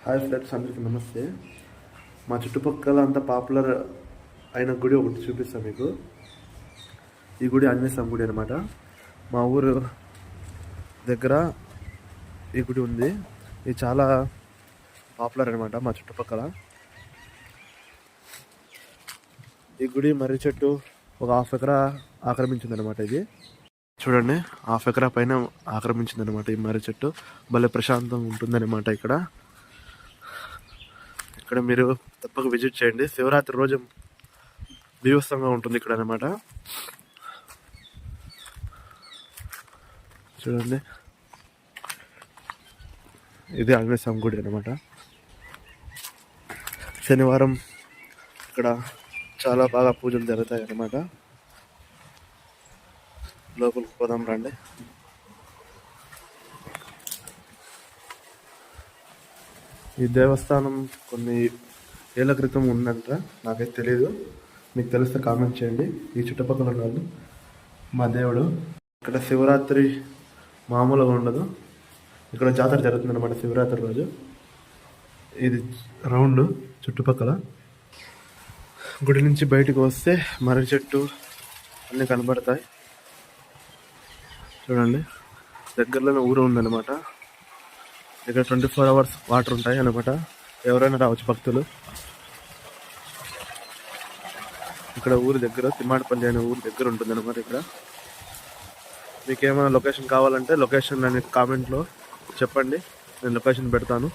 Hi friends, అందరికీ నమస్తే. మా చుట్టుపక్కల అంత పాపులర్ అయిన గుడి ఒకటి చూపిస్తాను మీకు. ఈ గుడి ఆంజనేయ స్వామి గుడి అనమాట. మా ఊరు దగ్గర ఈ గుడి ఉంది. ఇది చాలా పాపులర్ అనమాట మా చుట్టుపక్కల. ఈ గుడి మర్రి చెట్టు ఒక హాఫ్ ఎకరా ఆక్రమించిందనమాట. ఇది చూడండి, హాఫ్ ఎకరా పైన ఆక్రమించిందనమాట ఈ మర్రి చెట్టు. భలే ప్రశాంతంగా ఉంటుందన్నమాట ఇక్కడ. ఇక్కడ మీరు తప్పక విజిట్ చేయండి. శివరాత్రి రోజు బీభత్సంగా ఉంటుంది ఇక్కడ అనమాట. చూడండి, ఇది ఆంజనేయ స్వామి గుడి అనమాట. శనివారం ఇక్కడ చాలా బాగా పూజలు జరుగుతాయి అన్నమాట. లోపలికి పోదాం రండి. ఈ దేవస్థానం కొన్ని ఏళ్ళ క్రితం ఉందంట, నాకైతే తెలియదు. మీకు తెలిస్తే కామెంట్ చేయండి. ఈ చుట్టుపక్కల వాళ్ళు మా దేవుడు. ఇక్కడ శివరాత్రి మామూలుగా ఉండదు. ఇక్కడ జాతర జరుగుతుంది అనమాట శివరాత్రి రోజు. ఇది రౌండ్ చుట్టుపక్కల. గుడి నుంచి బయటకు వస్తే మర్రి చెట్టు అన్నీ కనబడతాయి. చూడండి, దగ్గరలోనే ఊరు ఉందన్నమాట. ఇక్కడ 24 hours వాటర్ ఉంటాయి అనమాట. ఎవరైనా రావచ్చు భక్తులు. ఇక్కడ ఊరి దగ్గర తిమ్మాడపల్లి అనే ఊరి దగ్గర ఉంటుంది అనమాట. ఇక్కడ మీకు ఏమైనా లొకేషన్ కావాలంటే లొకేషన్ అనేది కామెంట్లో చెప్పండి, నేను లొకేషన్ పెడతాను.